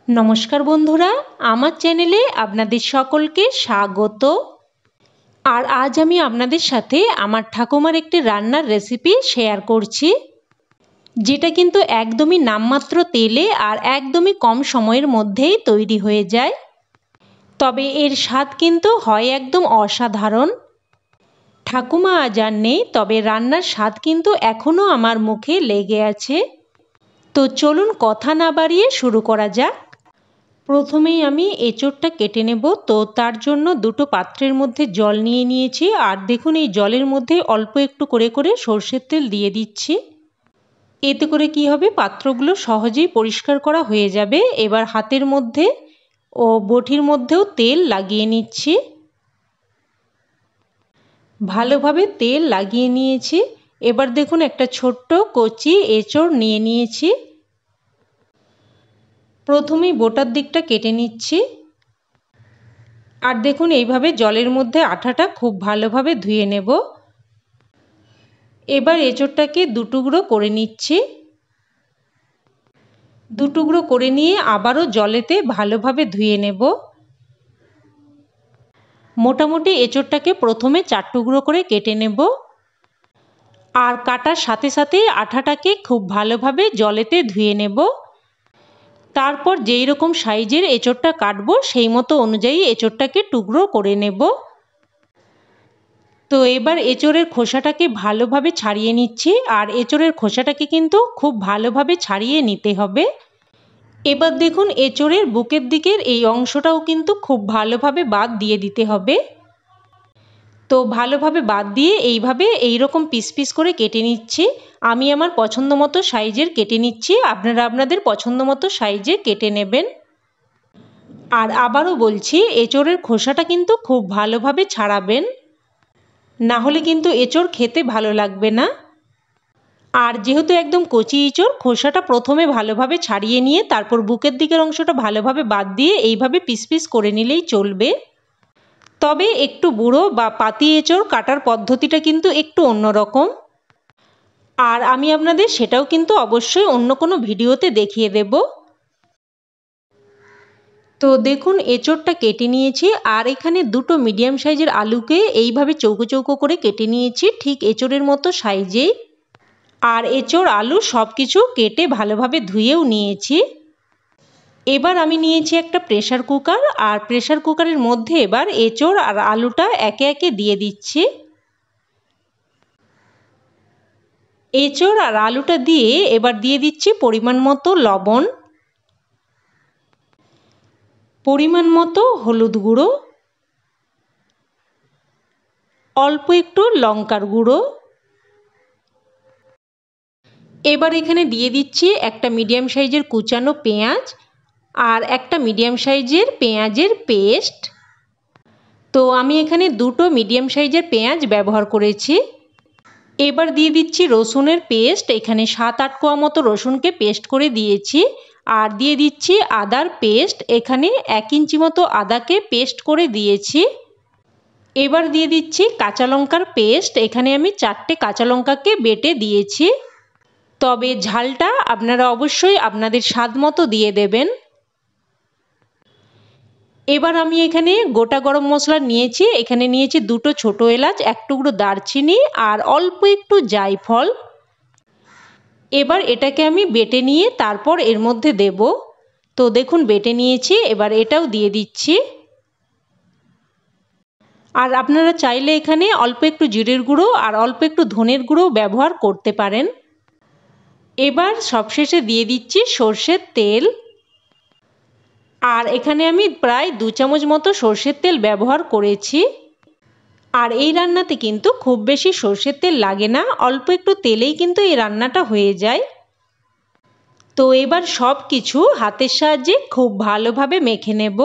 नमस्कार बंधुरा आमार चैनेले आपनादेर सकलके स्वागत। और आज आमी आपनादेर साथे आमार ठाकुमार एकटी रान्नार रेसिपि शेयर करछि, जेटा किन्तु एकदमई नाममात्र तेले और एकदमई कम समयेर मध्येई तैरी हये जाय। तबे एर स्वाद किन्तु हय एकदम असाधारण। ठाकुमा आज आर नेই, तबे रान्नार स्वाद किन्तु एखोनो आमार मुखे लेगे आछे। तो चलुन कथा ना बाड़िये शुरू करा जाक। प्रथमेই আমি এঁচোড়টা কেটে নেব। তো তার জন্য দুটো পাত্রের মধ্যে জল নিয়ে নিয়েছি আর দেখুন এই জলের মধ্যে অল্প একটু করে করে সরষের তেল দিয়ে দিচ্ছি। এতে করে কি হবে, পাত্রগুলো সহজেই পরিষ্কার করা হয়ে যাবে। এবার হাতের মধ্যে ও বটির মধ্যেও তেল লাগিয়ে নিচ্ছি। ভালোভাবে তেল লাগিয়ে নিয়েছি। এবার দেখুন একটা ছোট্ট কচি এঁচোড় নিয়ে নিয়েছি। প্রথমেই বোটার দিকটা কেটে নিচ্ছি। আর দেখুন এইভাবে জলের মধ্যে আঠাটা খুব ভালোভাবে ধুয়ে নেব। এবার এঁচোড়টাকে দুটুকরো করে নিচ্ছি। দুটুকরো করে নিয়ে আবারও জলেতে ভালোভাবে ধুয়ে নেব। মোটামুটি এঁচোড়টাকে প্রথমে 4 টুকরো করে কেটে নেব। আর কাটার সাথে সাথে আঠাটাকে খুব ভালোভাবে জলেতে ধুয়ে নেব। তারপর যেই রকম সাইজের এঁচোড়টা কাটবো সেই মতো অনুযায়ী এঁচোড়টাকে টুকরো করে নেব। তো এবার এঁচোড়ের খোসাটাকে ভালোভাবে ছাড়িয়ে নিচ্ছি। আর এঁচোড়ের খোসাটাকে কিন্তু খুব ভালোভাবে ছাড়িয়ে নিতে হবে। এবার দেখুন এঁচোড়ের বুকের দিকের এই অংশটাও কিন্তু খুব ভালোভাবে বাদ দিয়ে দিতে হবে। তো ভালোভাবে বাদ দিয়ে এইভাবে এইরকম পিস পিস করে কেটে নিচ্ছি। আমি আমার পছন্দ মতো সাইজের কেটে নিচ্ছি, আপনারা আপনাদের পছন্দ মতো সাইজে কেটে নেবেন। আর আবারও বলছি, এঁচোড়ের খোসাটা কিন্তু খুব ভালোভাবে ছাড়াবেন, না হলে কিন্তু এঁচোড় খেতে ভালো লাগবে না। আর যেহেতু একদম কচি এঁচোড়, খোসাটা প্রথমে ভালোভাবে ছাড়িয়ে নিয়ে তারপর বুকের দিকের অংশটা ভালোভাবে বাদ দিয়ে এইভাবে পিস পিস করে নিলেই চলবে। তবে একটু বুড়ো বা পাতি এঁচোড় কাটার পদ্ধতিটা কিন্তু একটু অন্যরকম। আর আমি আপনাদের সেটাও কিন্তু অবশ্যই অন্য কোনো ভিডিওতে দেখিয়ে দেব। তো দেখুন এঁচোড়টা কেটে নিয়েছি। আর এখানে দুটো মিডিয়াম সাইজের আলুকে এইভাবে চৌকো চৌকো করে কেটে নিয়েছি, ঠিক এঁচোড়ের মতো সাইজেই। আর এঁচোড় আলু সব কিছু কেটে ভালোভাবে ধুয়েও নিয়েছি। এবার আমি নিয়েছি একটা প্রেসার কুকার। আর প্রেসার কুকারের মধ্যে এবার এঁচোড় আর আলুটা একে একে দিয়ে দিচ্ছি। এঁচোড় আর আলুটা দিয়ে এবার দিয়ে দিচ্ছি পরিমাণ মতো লবণ, পরিমাণ মতো হলুদ গুঁড়ো, অল্প একটু লঙ্কার গুঁড়ো। এবার এখানে দিয়ে দিচ্ছি একটা মিডিয়াম সাইজের কুচানো পেঁয়াজ আর একটা মিডিয়াম সাইজের পেঁয়াজের পেস্ট। তো আমি এখানে দুটো মিডিয়াম সাইজের পেঁয়াজ ব্যবহার করেছি। এবার দিয়ে দিচ্ছি রসুনের পেস্ট। এখানে 7-8 কোয়া মতো রসুনকে পেস্ট করে দিয়েছি। আর দিয়ে দিচ্ছি আদার পেস্ট। এখানে 1 ইঞ্চি মতো আদাকে পেস্ট করে দিয়েছি। এবার দিয়ে দিচ্ছি কাঁচা লঙ্কার পেস্ট। এখানে আমি 4টে কাঁচা লঙ্কাকে বেটে দিয়েছি। তবে ঝালটা আপনারা অবশ্যই আপনাদের স্বাদ মতো দিয়ে দেবেন। এবার আমি এখানে গোটা গরম মশলা নিয়েছি। এখানে নিয়েছি দুটো ছোট এলাচ, 1 টুকরো দারচিনি আর অল্প একটু জায়ফল। এবার এটাকে আমি বেটে নিয়ে তারপর এর মধ্যে দেব। তো দেখুন বেটে নিয়েছি, এবার এটাও দিয়ে দিচ্ছি। আর আপনারা চাইলে এখানে অল্প একটু জিরের গুঁড়ো আর অল্প একটু ধনের গুঁড়ো ব্যবহার করতে পারেন। এবার সবশেষে দিয়ে দিচ্ছি সরষের তেল। আর এখানে আমি প্রায় 2 চামচ মতো সরষের তেল ব্যবহার করেছি। আর এই রান্নাতে কিন্তু খুব বেশি সরষের তেল লাগে না, অল্প একটু তেলেই কিন্তু এই রান্নাটা হয়ে যায়। তো এবার সব কিছু হাতের সাহায্যে খুব ভালোভাবে মেখে নেব।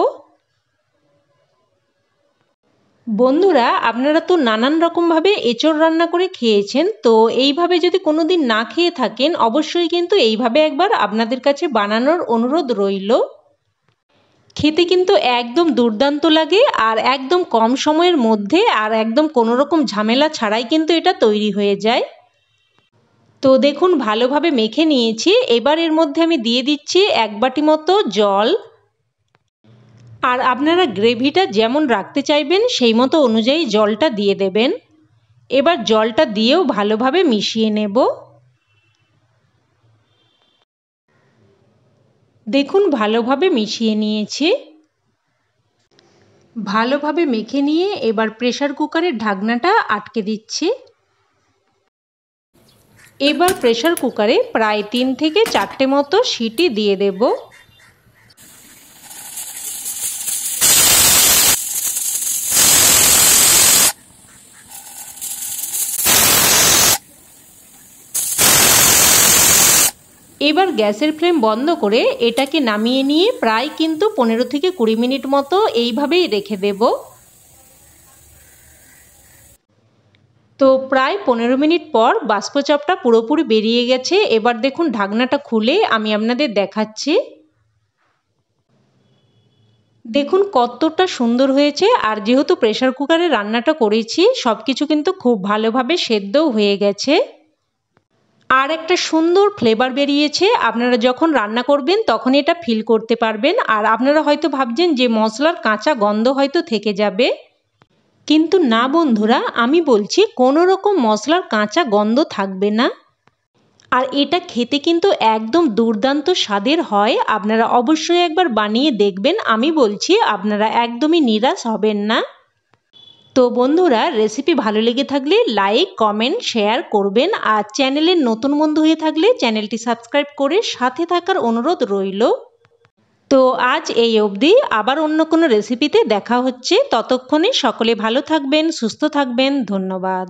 বন্ধুরা, আপনারা তো নানান রকমভাবে এঁচোড় রান্না করে খেয়েছেন। তো এইভাবে যদি কোনো দিন না খেয়ে থাকেন, অবশ্যই কিন্তু এইভাবে একবার আপনাদের কাছে বানানোর অনুরোধ রইল। খেতে কিন্তু একদম দুর্দান্ত লাগে আর একদম কম সময়ের মধ্যে আর একদম কোনো রকম ঝামেলা ছাড়াই কিন্তু এটা তৈরি হয়ে যায়। তো দেখুন ভালোভাবে মেখে নিয়েছি। এবার এর মধ্যে আমি দিয়ে দিচ্ছি 1 বাটি মতো জল। আর আপনারা গ্রেভিটা যেমন রাখতে চাইবেন সেই মতো অনুযায়ী জলটা দিয়ে দেবেন। এবার জলটা দিয়েও ভালোভাবে মিশিয়ে নেব। দেখুন ভালোভাবে মিশিয়ে নিয়েছি। ভালোভাবে মেখে নিয়ে এবার প্রেসার কুকারের ঢাকনাটা আটকে দিচ্ছি। এবার প্রেসার কুকারে প্রায় 3 থেকে 4টে মতো সিটি দিয়ে দেব। এবার গ্যাসের ফ্লেম বন্ধ করে এটাকে নামিয়ে নিয়ে প্রায় কিন্তু 15 থেকে 20 মিনিট মতো এইভাবেই রেখে দেব। তো প্রায় 15 মিনিট পর বাষ্পচাপটা পুরোপুরি বেরিয়ে গেছে। এবার দেখুন ঢাকনাটা খুলে আমি আপনাদের দেখাচ্ছি। দেখুন কতটা সুন্দর হয়েছে। আর যেহেতু প্রেসার কুকারে রান্নাটা করেছি সব কিছু কিন্তু খুব ভালোভাবে সেদ্ধও হয়ে গেছে। আর একটা সুন্দর ফ্লেভার বেরিয়েছে। আপনারা যখন রান্না করবেন তখন এটা ফিল করতে পারবেন। আর আপনারা হয়তো ভাবছেন যে মশলার কাঁচা গন্ধ হয়তো থেকে যাবে, কিন্তু না বন্ধুরা, আমি বলছি কোনো রকম মশলার কাঁচা গন্ধ থাকবে না। আর এটা খেতে কিন্তু একদম দুর্দান্ত স্বাদের হয়। আপনারা অবশ্যই একবার বানিয়ে দেখবেন। আমি বলছি আপনারা একদমই নিরাশ হবেন না। তো বন্ধুরা, রেসিপি ভালো লেগে থাকলে লাইক, কমেন্ট, শেয়ার করবেন। আর চ্যানেলের নতুন বন্ধু হয়ে থাকলে চ্যানেলটি সাবস্ক্রাইব করে সাথে থাকার অনুরোধ রইল। তো আজ এই অবধি, আবার অন্য কোনো রেসিপিতে দেখা হচ্ছে। ততক্ষণে সকলে ভালো থাকবেন, সুস্থ থাকবেন। ধন্যবাদ।